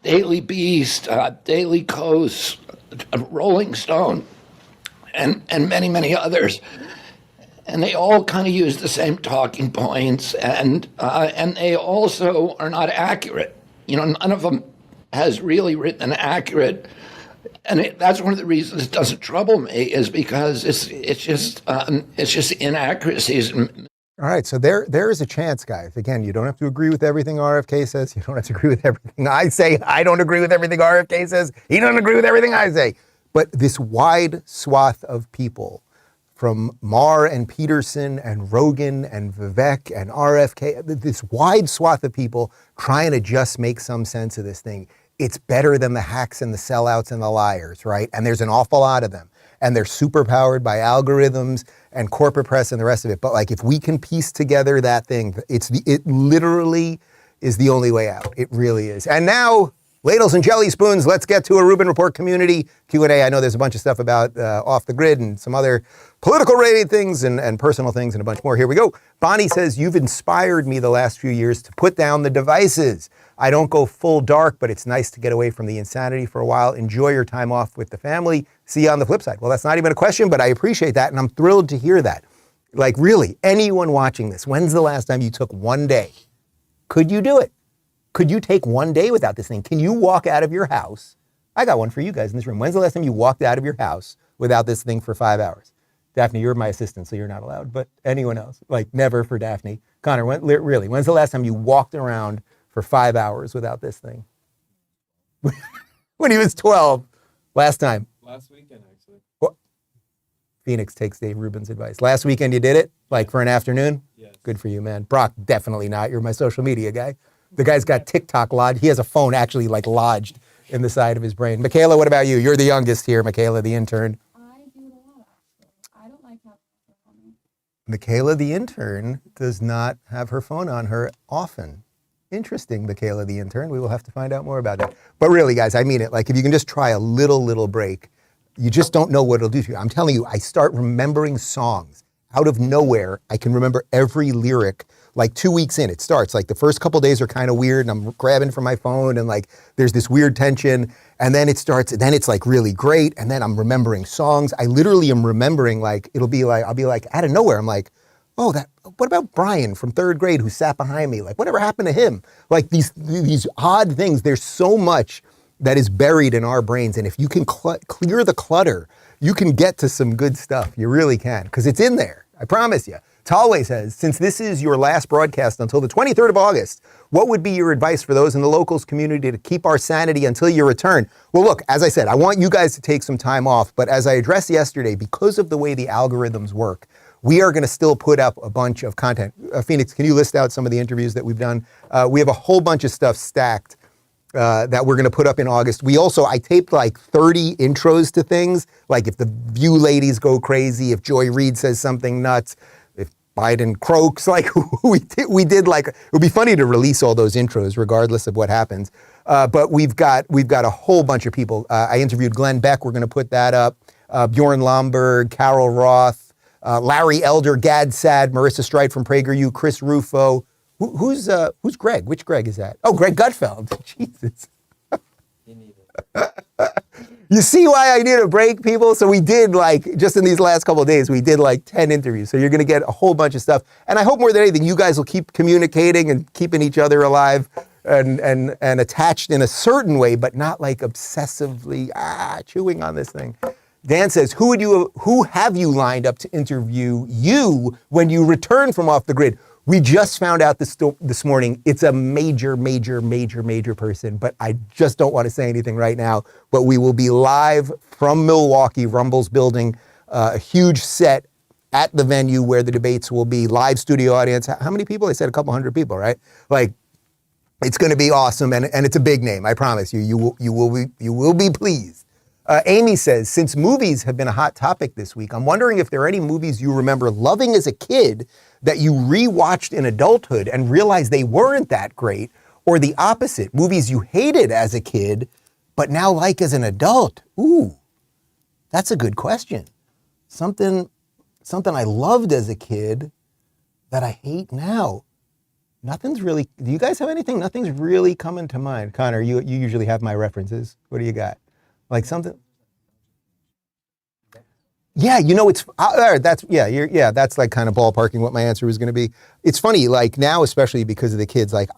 Daily Beast, Daily Kos, Rolling Stone, and many, many others. And they all kind of use the same talking points, and they also are not accurate. None of them has really written an accurate. And that's one of the reasons it doesn't trouble me, is because it's just inaccuracies. All right, so there is a chance, guys. Again, you don't have to agree with everything RFK says. You don't have to agree with everything I say. I don't agree with everything RFK says. He doesn't agree with everything I say. But this wide swath of people, from Maher and Peterson and Rogan and Vivek and RFK, this wide swath of people trying to just make some sense of this thing. It's better than the hacks and the sellouts and the liars, right? And there's an awful lot of them. And they're super powered by algorithms and corporate press and the rest of it. But like, if we can piece together that thing, it literally is the only way out. It really is. And now, ladles and jelly spoons, let's get to a Rubin Report community Q&A. I know there's a bunch of stuff about off the grid and some other political-related things and personal things and a bunch more. Here we go. Bonnie says, you've inspired me the last few years to put down the devices. I don't go full dark, but it's nice to get away from the insanity for a while. Enjoy your time off with the family. See you on the flip side. Well, that's not even a question, but I appreciate that, and I'm thrilled to hear that. Like, really, anyone watching this, when's the last time you took one day? Could you do it? Could you take one day without this thing? Can you walk out of your house? I got one for you guys in this room. When's the last time you walked out of your house without this thing for 5 hours? Daphne, you're my assistant, so you're not allowed. But anyone else? Like, never for Daphne. Connor, really, when's the last time you walked around for 5 hours without this thing? When he was 12. Last time. Last weekend, actually. What? Phoenix takes Dave Rubin's advice. Last weekend you did it? Like for an afternoon? Yes. Good for you, man. Brock, definitely not. You're my social media guy. The guy's got TikTok lodged. He has a phone actually like lodged in the side of his brain. Michaela, what about you? You're the youngest here, Michaela, the intern. I do it a lot, actually. I don't like having my phone on me. Michaela, the intern, does not have her phone on her often. Interesting, Michaela, the intern. We will have to find out more about that. But really, guys, I mean it. Like, if you can just try a little break, you just don't know what it'll do to you. I'm telling you, I start remembering songs. Out of nowhere, I can remember every lyric. Like 2 weeks in, it starts. Like the first couple days are kind of weird, and I'm grabbing for my phone, and like there's this weird tension. And then it starts, and then it's like really great. And then I'm remembering songs. I literally am remembering, like, I'll be like out of nowhere. I'm like, oh, what about Brian from third grade who sat behind me? Like, whatever happened to him? Like these odd things. There's so much that is buried in our brains. And if you can clear the clutter, you can get to some good stuff. You really can, because it's in there. I promise you. Talway says, since this is your last broadcast until the 23rd of August, what would be your advice for those in the locals community to keep our sanity until you return? Well, look, as I said, I want you guys to take some time off. But as I addressed yesterday, because of the way the algorithms work, we are going to still put up a bunch of content. Phoenix, can you list out some of the interviews that we've done? We have a whole bunch of stuff stacked that we're going to put up in August. I taped like 30 intros to things, like if the View ladies go crazy, if Joy Reid says something nuts, if Biden croaks, like we did like, it would be funny to release all those intros regardless of what happens. But we've got a whole bunch of people. I interviewed Glenn Beck. We're going to put that up. Bjorn Lomborg, Carol Roth, Larry Elder, Gad Sad, Marissa Streit from PragerU, Chris Rufo. Who's Greg? Which Greg is that? Oh, Greg Gutfeld. Jesus. You see why I need a break, people? So we did like, just in these last couple of days, we did like 10 interviews. So you're going to get a whole bunch of stuff. And I hope more than anything, you guys will keep communicating and keeping each other alive and attached in a certain way, but not like obsessively chewing on this thing. Dan says, who have you lined up to interview you when you return from off the grid? We just found out this morning, it's a major person, but I just don't want to say anything right now. But we will be live from Milwaukee, Rumble's building, a huge set at the venue where the debates will be, live studio audience. How many people? I said a couple hundred people, right? Like, it's going to be awesome, and it's a big name, I promise you. You will be pleased. Amy says, since movies have been a hot topic this week, I'm wondering if there are any movies you remember loving as a kid that you rewatched in adulthood and realized they weren't that great, or the opposite, movies you hated as a kid, but now like as an adult. Ooh, that's a good question. Something I loved as a kid that I hate now. Nothing's really, do you guys have anything? Nothing's really coming to mind. Connor, you usually have my references. What do you got? Like something? Yeah, it's that's like kind of ballparking what my answer was going to be. It's funny, like now, especially because of the kids, like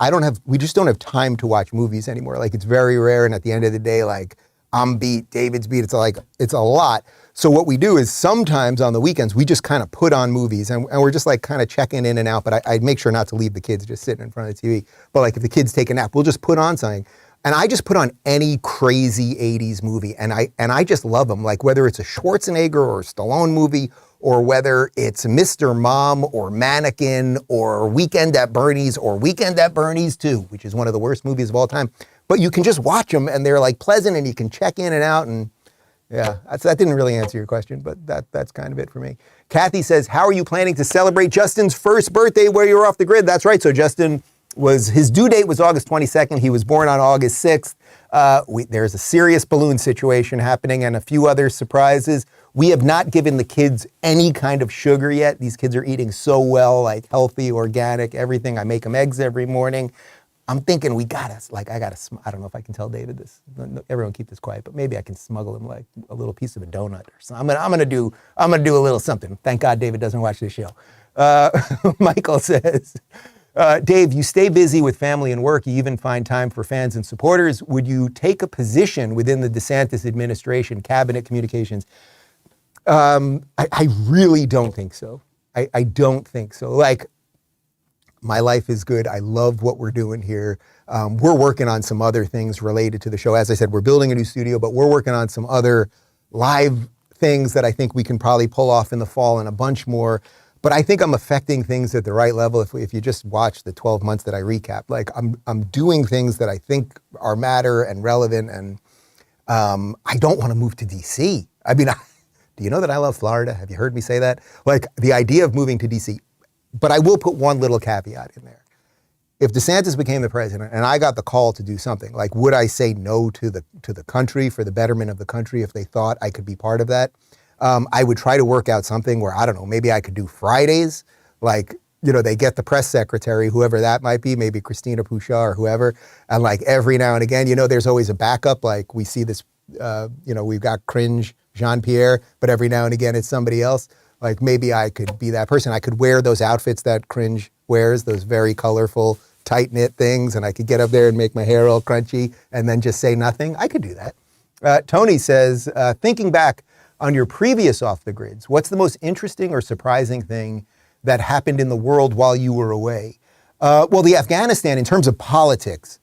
we just don't have time to watch movies anymore. Like it's very rare, and at the end of the day, like I'm beat, David's beat. It's a lot. So what we do is sometimes on the weekends we just kind of put on movies, and we're just like kind of checking in and out. But I make sure not to leave the kids just sitting in front of the TV. But like if the kids take a nap, we'll just put on something. And I just put on any crazy 80s movie, and I just love them. Like whether it's a Schwarzenegger or a Stallone movie, or whether it's Mr. Mom or Mannequin or Weekend at Bernie's or Weekend at Bernie's 2, which is one of the worst movies of all time. But you can just watch them, and they're like pleasant, and you can check in and out. And yeah, that didn't really answer your question, but that's kind of it for me. Kathy says, how are you planning to celebrate Justin's first birthday where you're off the grid? That's right. So Justin, his due date was August 22nd. He was born on August 6th. There's a serious balloon situation happening and a few other surprises. We have not given the kids any kind of sugar yet. These kids are eating so well, like healthy, organic, everything. I make them eggs every morning. I'm thinking I don't know if I can tell David this. Everyone keep this quiet, but maybe I can smuggle him like a little piece of a donut or something. I'm gonna do a little something. Thank God David doesn't watch this show. Michael says, Dave, you stay busy with family and work. You even find time for fans and supporters. Would you take a position within the DeSantis administration, cabinet communications? I really don't think so. I don't think so. Like, my life is good. I love what we're doing here. We're working on some other things related to the show. As I said, we're building a new studio, but we're working on some other live things that I think we can probably pull off in the fall and a bunch more. But I think I'm affecting things at the right level. If you just watch the 12 months that I recap, like I'm doing things that I think are matter and relevant. And I don't want to move to DC. I mean, do you know that I love Florida? Have you heard me say that? Like the idea of moving to DC. But I will put one little caveat in there. If DeSantis became the president and I got the call to do something, like would I say no to the country for the betterment of the country if they thought I could be part of that? I would try to work out something where, I don't know, maybe I could do Fridays, like, they get the press secretary, whoever that might be, maybe Christina Pusha or whoever, and like every now and again, there's always a backup, like we see this, we've got cringe Jean-Pierre, but every now and again it's somebody else. Like maybe I could be that person. I could wear those outfits that cringe wears, those very colorful, tight-knit things, and I could get up there and make my hair all crunchy and then just say nothing. I could do that. Tony says, thinking back on your previous Off the Grids, what's the most interesting or surprising thing that happened in the world while you were away? Well, the Afghanistan, in terms of politics,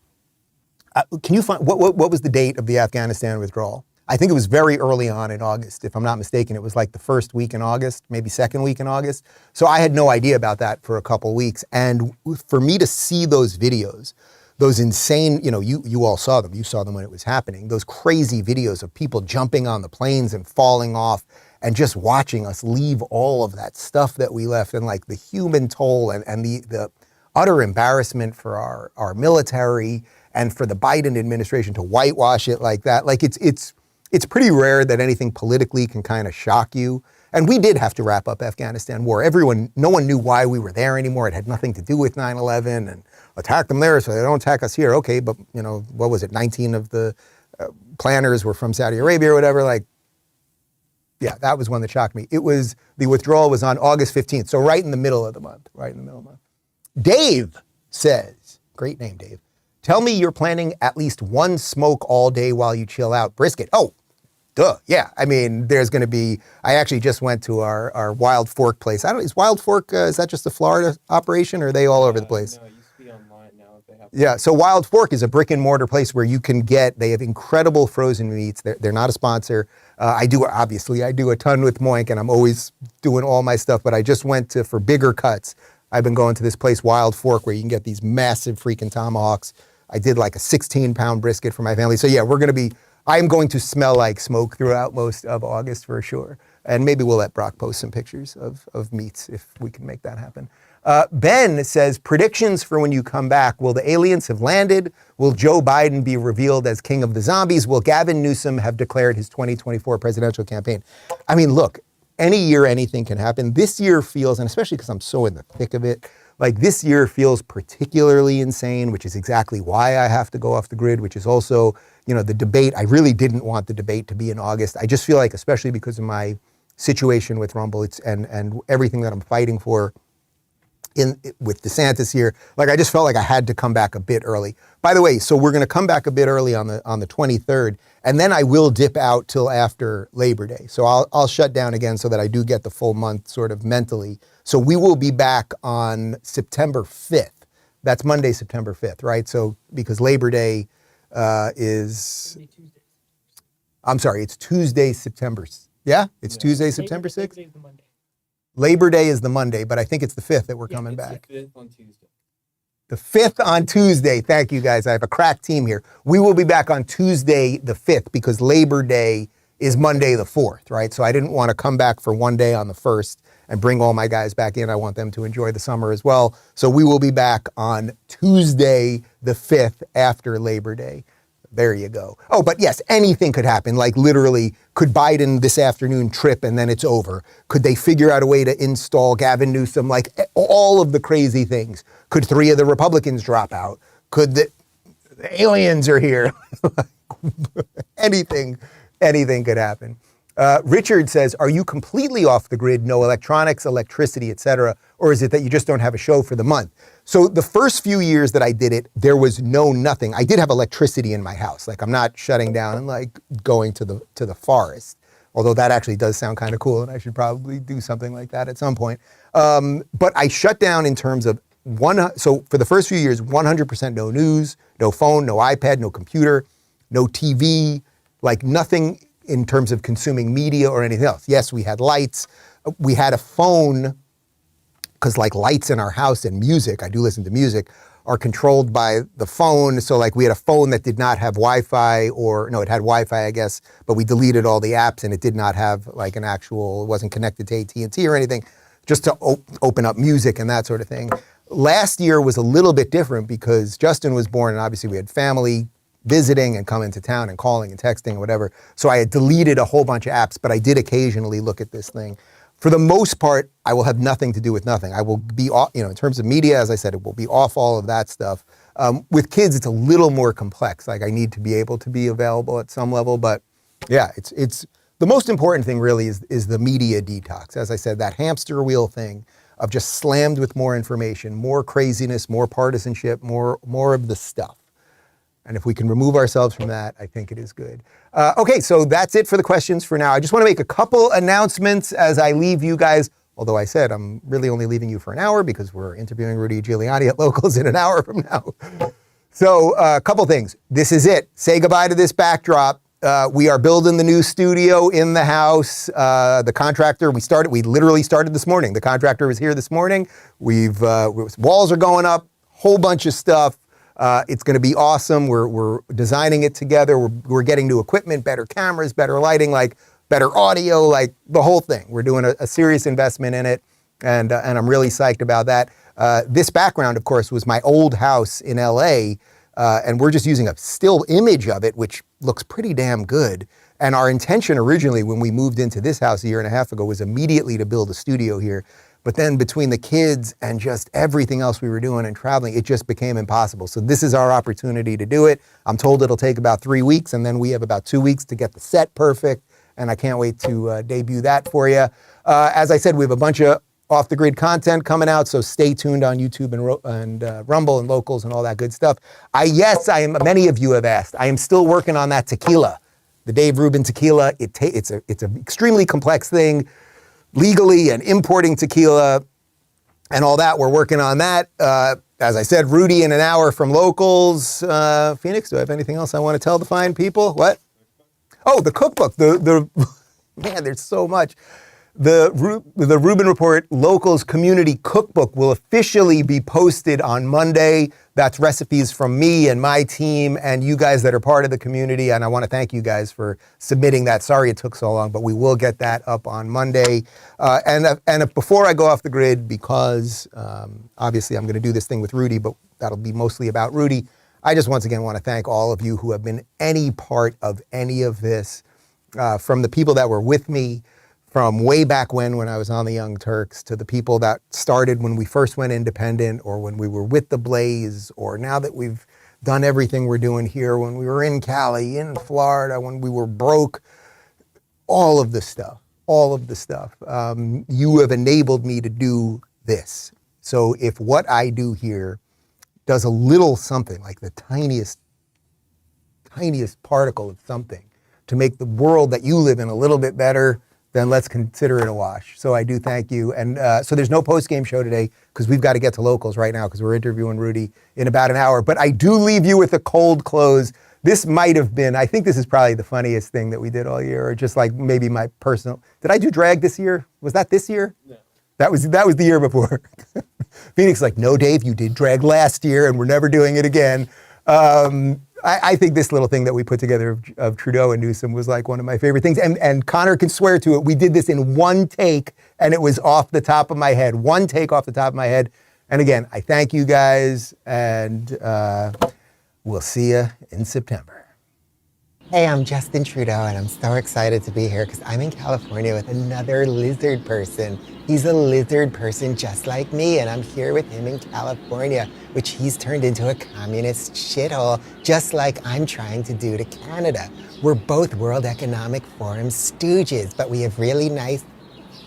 can you find, what was the date of the Afghanistan withdrawal? I think it was very early on in August, if I'm not mistaken. It was like the first week in August, maybe second week in August. So I had no idea about that for a couple weeks. And for me to see those videos, those insane, you all saw them. You saw them when it was happening. Those crazy videos of people jumping on the planes and falling off and just watching us leave all of that stuff that we left, and like the human toll and the utter embarrassment for our military and for the Biden administration to whitewash it like that. Like it's pretty rare that anything politically can kind of shock you. And we did have to wrap up Afghanistan war. No one knew why we were there anymore. It had nothing to do with 9/11 and attack them there so they don't attack us here. Okay, but what was it? 19 of the planners were from Saudi Arabia or whatever. Like, yeah, that was one that shocked me. The withdrawal was on August 15th. So right in the middle of the month, Dave says, great name, Dave. Tell me you're planning at least one smoke all day while you chill out. Brisket. Oh, duh. Yeah. I mean, there's going to be, I actually just went to our Wild Fork place. Is Wild Fork, is that just a Florida operation, or are they all over the place? No, it used to be online now. They have Yeah. So Wild Fork is a brick and mortar place where you can they have incredible frozen meats. They're not a sponsor. I do a ton with Moink, and I'm always doing all my stuff, but I just went for bigger cuts. I've been going to this place, Wild Fork, where you can get these massive freaking tomahawks. I did like a 16-pound brisket for my family. So yeah, I'm going to smell like smoke throughout most of August for sure. And maybe we'll let Brock post some pictures of meats if we can make that happen. Ben says, predictions for when you come back. Will the aliens have landed? Will Joe Biden be revealed as king of the zombies? Will Gavin Newsom have declared his 2024 presidential campaign? I mean, look, any year, anything can happen. This year feels, and especially because I'm so in the thick of it, like this year feels particularly insane, which is exactly why I have to go off the grid, which is also, the debate. I really didn't want the debate to be in August. I just feel like, especially because of my situation with Rumble and everything that I'm fighting for with DeSantis here, like I just felt like I had to come back a bit early. By the way, so we're going to come back a bit early on the 23rd, and then I will dip out till after Labor Day. So I'll shut down again so that I do get the full month sort of mentally. So we will be back on September 5th. That's Monday, September 5th, right? So because Labor Day it's Tuesday, September. Yeah, it's Tuesday, September 6th. Labor Day is the Monday, but I think it's the 5th that we're coming back. The 5th on Tuesday. The 5th on Tuesday. Thank you, guys. I have a crack team here. We will be back on Tuesday, the 5th, because Labor Day is Monday, the 4th, right? So I didn't want to come back for one day on the 1st and bring all my guys back in. I want them to enjoy the summer as well. So we will be back on Tuesday, the 5th, after Labor Day. There you go. Oh, but yes, anything could happen. Like literally, could Biden this afternoon trip and then it's over? Could they figure out a way to install Gavin Newsom? Like all of the crazy things. Could 3 of the Republicans drop out? Could the aliens are here? Anything could happen. Richard says, are you completely off the grid, no electronics, electricity, etc., or is it that you just don't have a show for the month? So the first few years that I did it, there was nothing. I did have electricity in my house. Like I'm not shutting down and like going to the forest, although that actually does sound kind of cool and I should probably do something like that at some point. But I shut down in terms of so for the first few years, 100% no news, no phone, no iPad, no computer, no TV, like nothing in terms of consuming media or anything else. Yes, we had lights. We had a phone, because like lights in our house and music, I do listen to music, are controlled by the phone. So like we had a phone that did not have Wi-Fi, it had Wi-Fi, I guess, but we deleted all the apps and it did not have like it wasn't connected to AT&T or anything, just to open up music and that sort of thing. Last year was a little bit different because Justin was born and obviously we had family visiting and coming to town and calling and texting and whatever. So I had deleted a whole bunch of apps, but I did occasionally look at this thing. For the most part, I will have nothing to do with nothing. I will be off, in terms of media, as I said, it will be off all of that stuff. With kids, it's a little more complex. Like I need to be able to be available at some level, but yeah, it's the most important thing really is the media detox. As I said, that hamster wheel thing of just slammed with more information, more craziness, more partisanship, more of the stuff. And if we can remove ourselves from that, I think it is good. Okay, so that's it for the questions for now. I just want to make a couple announcements as I leave you guys, although I said I'm really only leaving you for an hour because we're interviewing Rudy Giuliani at Locals in an hour from now. So a couple things. This is it. Say goodbye to this backdrop. We are building the new studio in the house. The contractor, we literally started this morning. The contractor was here this morning. Walls are going up, whole bunch of stuff. It's going to be awesome. We're designing it together. We're getting new equipment, better cameras, better lighting, like better audio, like the whole thing. We're doing a serious investment in it, and I'm really psyched about that. This background, of course, was my old house in LA, and we're just using a still image of it, which looks pretty damn good. And our intention originally when we moved into this house a year and a half ago was immediately to build a studio here. But then between the kids and just everything else we were doing and traveling, it just became impossible. So this is our opportunity to do it. I'm told it'll take about 3 weeks, and then we have about 2 weeks to get the set perfect. And I can't wait to debut that for you. As I said, we have a bunch of off-the-grid content coming out, so stay tuned on YouTube and Rumble and Locals and all that good stuff. Many of you have asked, I am still working on that tequila. The Dave Rubin tequila, it's an extremely complex thing legally, and importing tequila and all that. We're working on that. As I said, Rudy in an hour from Locals. Phoenix, do I have anything else I want to tell the fine people? What? Oh, the cookbook. Man, there's so much. The Rubin Report Locals Community Cookbook will officially be posted on Monday. That's recipes from me and my team and you guys that are part of the community. And I want to thank you guys for submitting that. Sorry it took so long, but we will get that up on Monday. And before I go off the grid, because obviously I'm going to do this thing with Rudy, but that'll be mostly about Rudy. I just once again want to thank all of you who have been any part of any of this, from the people that were with me from way back when I was on the Young Turks, to the people that started when we first went independent, or when we were with the Blaze, or now that we've done everything we're doing here, when we were in Cali, in Florida, when we were broke, all of the stuff. You have enabled me to do this. So if what I do here does a little something, like the tiniest particle of something, to make the world that you live in a little bit better, then let's consider it a wash. So I do thank you. And so there's no post-game show today because we've got to get to Locals right now because we're interviewing Rudy in about an hour. But I do leave you with a cold close. This might have been, I think this is probably the funniest thing that we did all year, or just like maybe my personal. Did I do drag this year? Was that this year? No. That was the year before. Phoenix like, no, Dave, you did drag last year and we're never doing it again. I think this little thing that we put together of Trudeau and Newsom was like one of my favorite things. And Connor can swear to it. We did this in one take and it was off the top of my head. One take off the top of my head. And again, I thank you guys, and we'll see you in September. Hey, I'm Justin Trudeau, and I'm so excited to be here because I'm in California with another lizard person. He's a lizard person just like me, and I'm here with him in California, which he's turned into a communist shithole, just like I'm trying to do to Canada. We're both World Economic Forum stooges, but we have really nice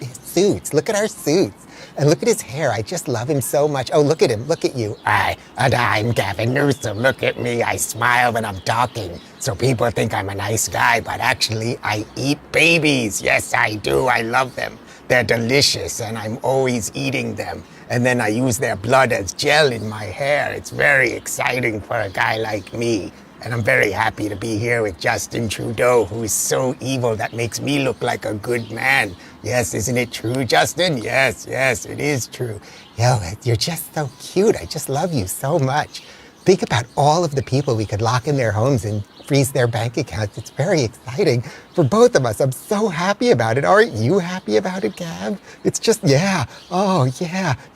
suits. Look at our suits. And look at his hair. I just love him so much. Oh, look at him. Look at you. I'm Gavin Newsom. Look at me. I smile when I'm talking. So people think I'm a nice guy, but actually I eat babies. Yes, I do. I love them. They're delicious, and I'm always eating them. And then I use their blood as gel in my hair. It's very exciting for a guy like me. And I'm very happy to be here with Justin Trudeau, who is so evil that makes me look like a good man. Yes, isn't it true, Justin? Yes, it is true. Yo, you're just so cute. I just love you so much. Think about all of the people we could lock in their homes and freeze their bank accounts. It's very exciting for both of us. I'm so happy about it. Aren't you happy about it, Gav? It's just, yeah. Oh,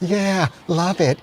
yeah. Love it.